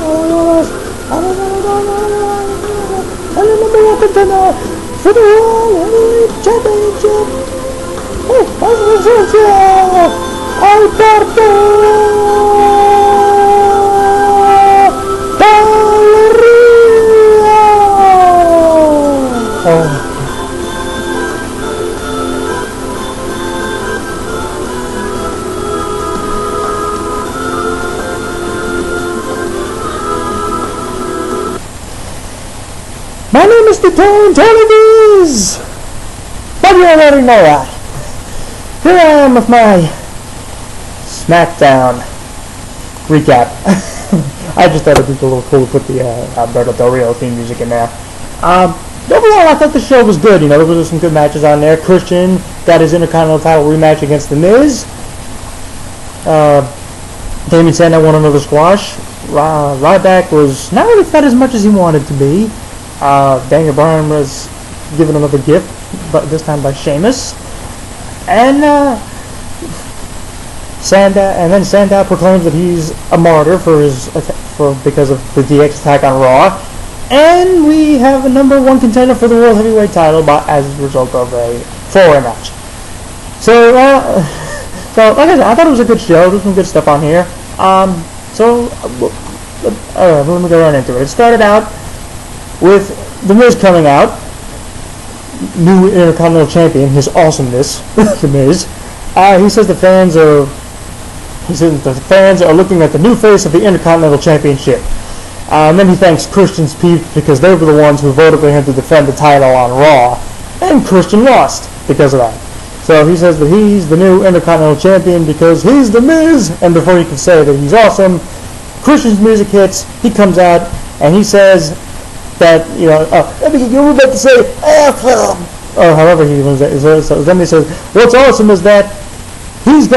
And the number one contender for the World Heavyweight Championship. Alberto Del Rio. My name is Tony Viz, but you already know that. Here I am with my Smackdown recap. I just thought it'd be a little cool to put the Alberto Del Rio theme music in there. Overall, I thought the show was good. You know, there were some good matches on there. Christian got his Intercontinental title rematch against The Miz. Damien Sandow won another squash. Ryback was not really fed as much as he wanted to be. Daniel Bryan was given another gift, but this time by Sheamus. And then Sandow proclaims that he's a martyr because of the DX attack on Raw. And we have a number one contender for the World Heavyweight title as a result of a four-way match. So like I said, I thought it was a good show. There's some good stuff on here. Let me go right into it. It started out with The Miz coming out, new Intercontinental Champion, his awesomeness, The Miz. He says the fans are looking at the new face of the Intercontinental Championship. And then he thanks Christian's peeps because they were the ones who voted for him to defend the title on Raw. And Christian lost because of that. So he says that he's the new Intercontinental Champion because he's The Miz. And before he can say that he's awesome, Christian's music hits, he comes out, and he says that, you know, you were about to say, or however he was. So then he says, what's awesome is that he's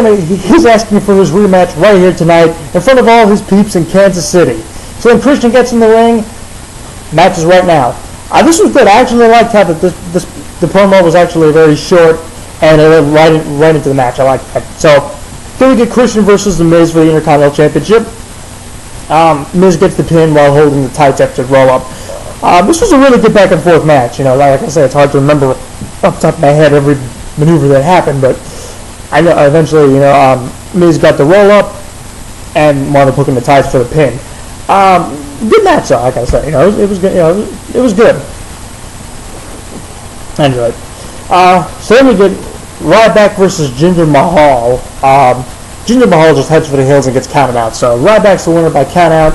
asking for his rematch right here tonight in front of all his peeps in Kansas City. So when Christian gets in the ring, match is right now. This was good. I actually liked how the promo was actually very short and it went right into the match. I like that. So then we get Christian versus The Miz for the Intercontinental Championship. Miz gets the pin while holding the tights after roll up. This was a really good back and forth match. You know, like I said, it's hard to remember off the top of my head every maneuver that happened, but I know eventually, you know, Miz got the roll up and wound up hooking the tights for the pin. Good match, though. Like I said, you know, it was good. You know, it was good. I enjoyed it. So then we get Ryback versus Jinder Mahal. Jinder Mahal just heads for the hills and gets counted out. So Ryback's the winner by count out.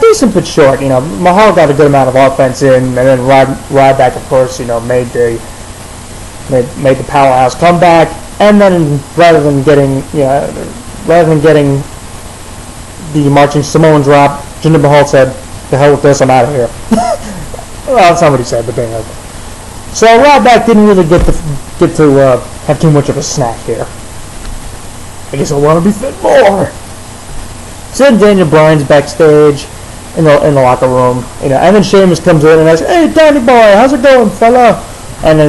Decent but short. You know, Mahal got a good amount of offense in, and then Ryback, of course, you know, made the powerhouse comeback. And then rather than getting the marching Samoan drop, Jinder Mahal said, "The hell with this, I'm out of here." Well, that's not what he said, but anyway. So Ryback didn't really get to have too much of a snack here. I guess I want to be fed more. So then Daniel Bryan's backstage in the locker room, you know, and then Sheamus comes in and asks, "Hey, Danny boy, how's it going, fella?" And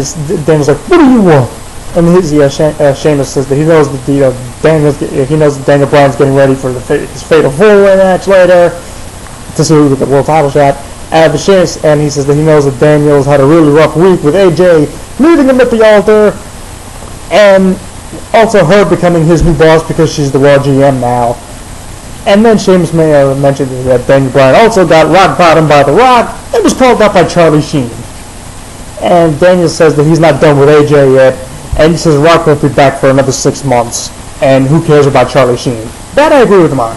Daniel's like, "What do you want?" And Sheamus says that he knows that he knows that Daniel Bryan's getting ready for his fatal four-way match later to see who get the world title shot. And he says that he knows that Daniel's had a really rough week with AJ leaving him at the altar, and also her becoming his new boss because she's the Raw GM now. And then Sheamus mentioned that Daniel Bryan also got rock bottom by The Rock and was called out by Charlie Sheen. And Daniel says that he's not done with AJ yet, and he says Rock won't be back for another 6 months, and who cares about Charlie Sheen? That I agree with him on.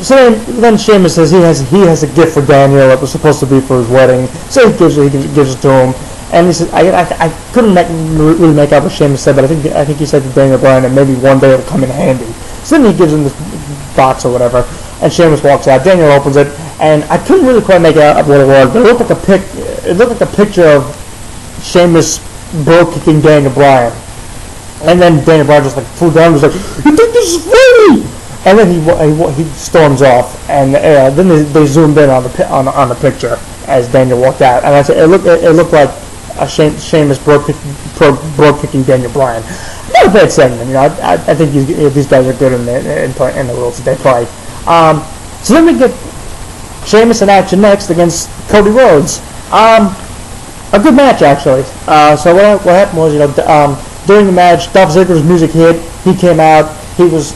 So then Sheamus says he has a gift for Daniel that was supposed to be for his wedding, so he gives it to him. And he says, I couldn't really make out what Sheamus said, but I think he said to Daniel Bryan that maybe one day it'll come in handy. So then he gives him this box or whatever, and Sheamus walks out. Daniel opens it, and I couldn't really quite make out what it was, but it looked like a picture of Sheamus bro kicking Daniel Bryan. And then Daniel Bryan just like flew down and was like, "You think this is funny?" And then he storms off, and then they zoomed in on the picture as Daniel walked out, and I said it looked like a Sheamus bro kicking Daniel Bryan. Not a bad segment, you know. I think these guys are good in the roles that they play. So then we get Sheamus in action next against Cody Rhodes. A good match, actually. So what happened was, during the match, Dolph Ziggler's music hit. He came out. He was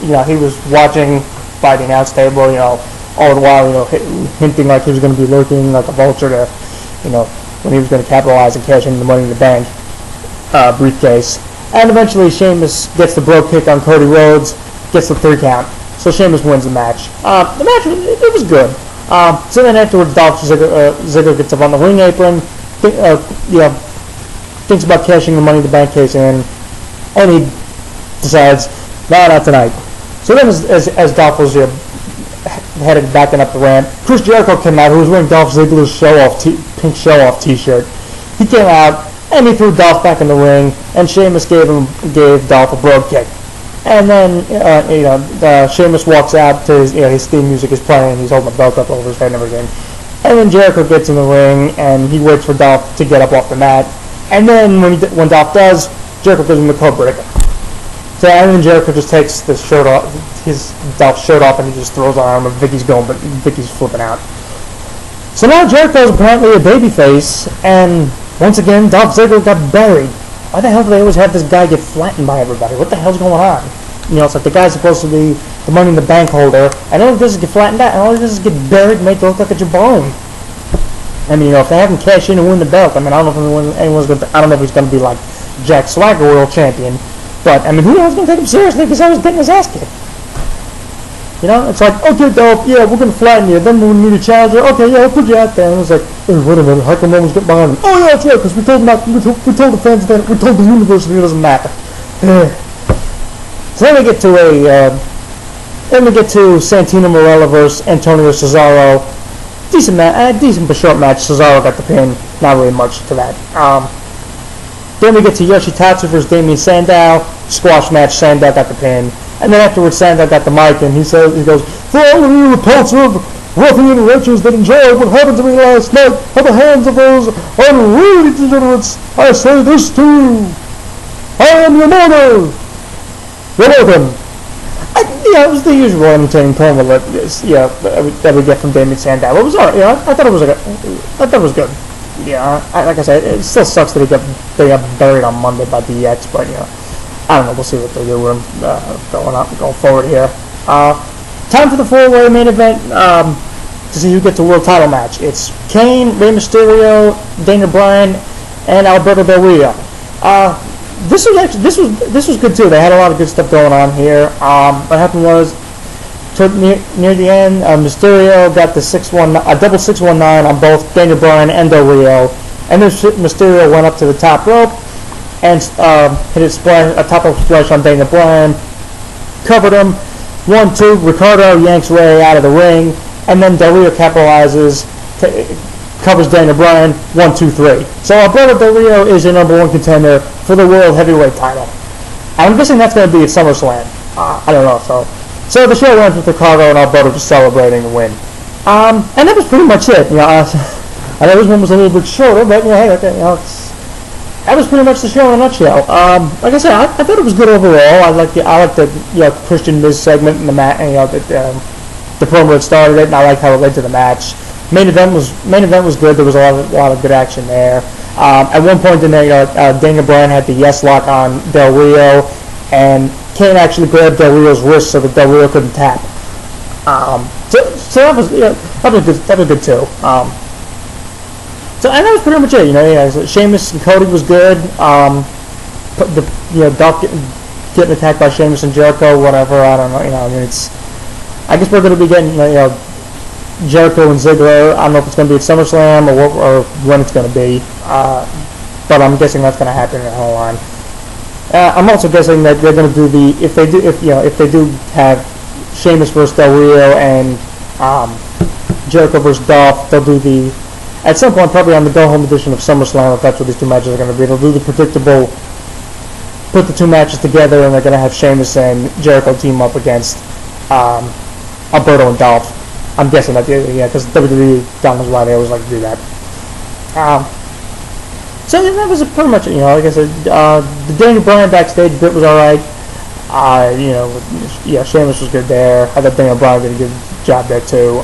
watching by the announce table, all the while, hinting like he was going to be lurking like a vulture to, when he was going to capitalize and cash in the Money in the Bank briefcase. And eventually, Sheamus gets the bro kick on Cody Rhodes, gets the 3 count. So Sheamus wins the match. The match it was good. So then afterwards, Dolph Ziggler gets up on the ring apron, thinks about cashing the Money in the Bank case in, and he decides, no, not tonight. So then as Dolph was headed backing up the ramp, Chris Jericho came out, who was wearing Dolph Ziggler's pink show-off t-shirt. He came out, and he threw Dolph back in the ring, and Sheamus gave Dolph a brogue kick. And then, Sheamus walks out to his theme music is playing, he's holding the belt up over his head and everything. And then Jericho gets in the ring, and he waits for Dolph to get up off the mat. And then when Dolph does, Jericho gives him the code breaker. So and then Jericho just takes the shirt off, Dolph's shirt off, and he just throws on him, and Vicky's going, but Vicky's flipping out. So now Jericho's apparently a babyface, and once again, Dolph Ziggler got buried. Why the hell do they always have this guy get flattened by everybody? What the hell's going on? It's like the guy's supposed to be the Money in the Bank holder, and all he does is get flattened out, and all he does is get buried and made to look like a jabron. I mean, if they have him cash in and win the belt, I mean, I don't know if he's going to be like Jack Swagger, world champion, but I mean, who knows going to take him seriously because I was getting his ass kicked. It's like, okay, Dolph, yeah, we're going to flatten you. Then we need a challenger. Okay, yeah, I'll put you out there. And it's like, hey, wait a minute, how come no one's getting behind him? Oh, yeah, that's right, because we told the fans that, we told the universe that it doesn't matter. So then we get to Santino Marella versus Antonio Cesaro. Decent but short match. Cesaro got the pin. Not really much to that. Then we get to Yoshitatsu versus Damien Sandow. Squash match. Sandow got the pin. And then afterwards, Sandow got the mic, and he goes, for all of you repulsive, ruffian wretches that enjoyed what happened to me last night at the hands of those unruly degenerates, I say this to you. I am your mother. You're welcome. It was the usual entertaining promo that we get from Damien Sandow. It was alright. I thought it was good. Like I said, it still sucks that they got buried on Monday by DX, but I don't know. We'll see what they do with him going forward here. Time for the 4-way main event to see who gets a world title match. It's Kane, Rey Mysterio, Daniel Bryan, and Alberto Del Rio. This was good too. They had a lot of good stuff going on here. What happened was, near the end, Mysterio got the double 619 on both Daniel Bryan and Del Rio, and then Mysterio went up to the top rope and hit a top rope splash on Daniel Bryan, covered him. 1-2. Ricardo yanks Ray out of the ring, and then Del Rio capitalizes. Covers Daniel Bryan, 1-2-3. So Alberto Del Rio is your #1 contender for the World Heavyweight title. I'm guessing that's going to be at SummerSlam. I don't know. So the show ends with Ricardo and Alberto just celebrating the win. And that was pretty much it. I know this one was a little bit shorter, but hey, that was pretty much the show in a nutshell. Like I said, I thought it was good overall. I liked the Christian Miz segment and the promo that started it, and I liked how it led to the match. Main event was good. There was a lot of good action there. At one point in there, Daniel Bryan had the yes lock on Del Rio, and Kane actually grabbed Del Rio's wrist so that Del Rio couldn't tap. So that was good too. So and that was pretty much it. So Sheamus and Cody was good. Dolph getting attacked by Sheamus and Jericho, whatever. I don't know. I guess we're going to be getting Jericho and Ziggler. I don't know if it's going to be at SummerSlam or when it's going to be, but I'm guessing that's going to happen in the whole line. I'm also guessing that they're going to do if they do have Sheamus versus Del Rio and Jericho versus Dolph, they'll do at some point probably on the go home edition of SummerSlam, if that's what these two matches are going to be. They'll do the predictable, put the two matches together, and they're going to have Sheamus and Jericho team up against Alberto and Dolph. I'm guessing that, because WWE, God knows why they always like to do that. So that was pretty much, like I said, the Daniel Bryan backstage bit was alright. Sheamus was good there. I thought Daniel Bryan did a job there too.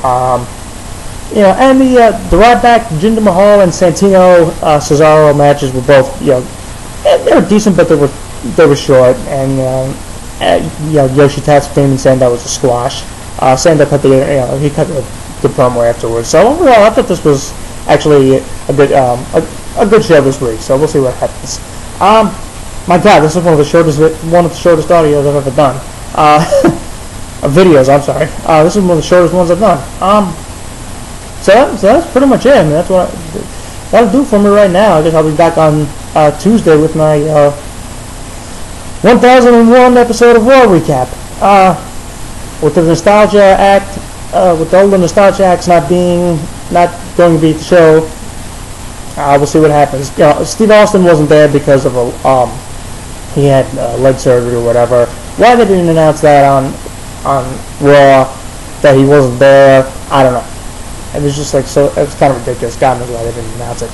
You know, and the right back Jinder Mahal and Santino Cesaro matches were both, you know, they were decent, but they were short. And you know, Yoshitatsu came and saying that was a squash. Saying cut he cut the promo afterwards. So overall, I thought this was actually a good show this week. So we'll see what happens. My God, this is one of the shortest audios I've ever done. Videos, I'm sorry. This is one of the shortest ones I've done. So that's pretty much it. I mean, that's what that'll do for me right now. I guess I'll be back on Tuesday with my 1001 episode of Raw recap. With the nostalgia act, with all the nostalgia acts not going to be at the show, we'll see what happens. You know, Steve Austin wasn't there because of he had leg surgery or whatever. Why they didn't announce that on Raw that he wasn't there, I don't know. It was just like so. It was kind of ridiculous. God knows why they didn't announce it.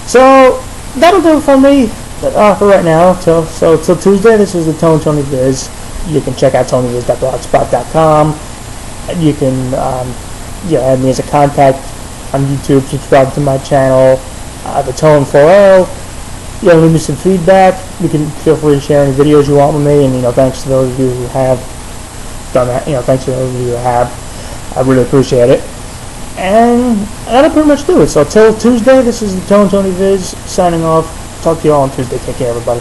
So that'll do it for me for right now. So till Tuesday, this is the Tony Viz. You can check out tonyviz.blogspot.com. You can add me as a contact on YouTube. Subscribe to my channel, the Tone 4L. You know, leave me some feedback. You can feel free to share any videos you want with me. And you know, thanks to those of you who have done that. You know, thanks to those of you who have. I really appreciate it. And that'll pretty much do it. So till Tuesday, this is the Tony Viz signing off. Talk to you all on Tuesday. Take care, everybody.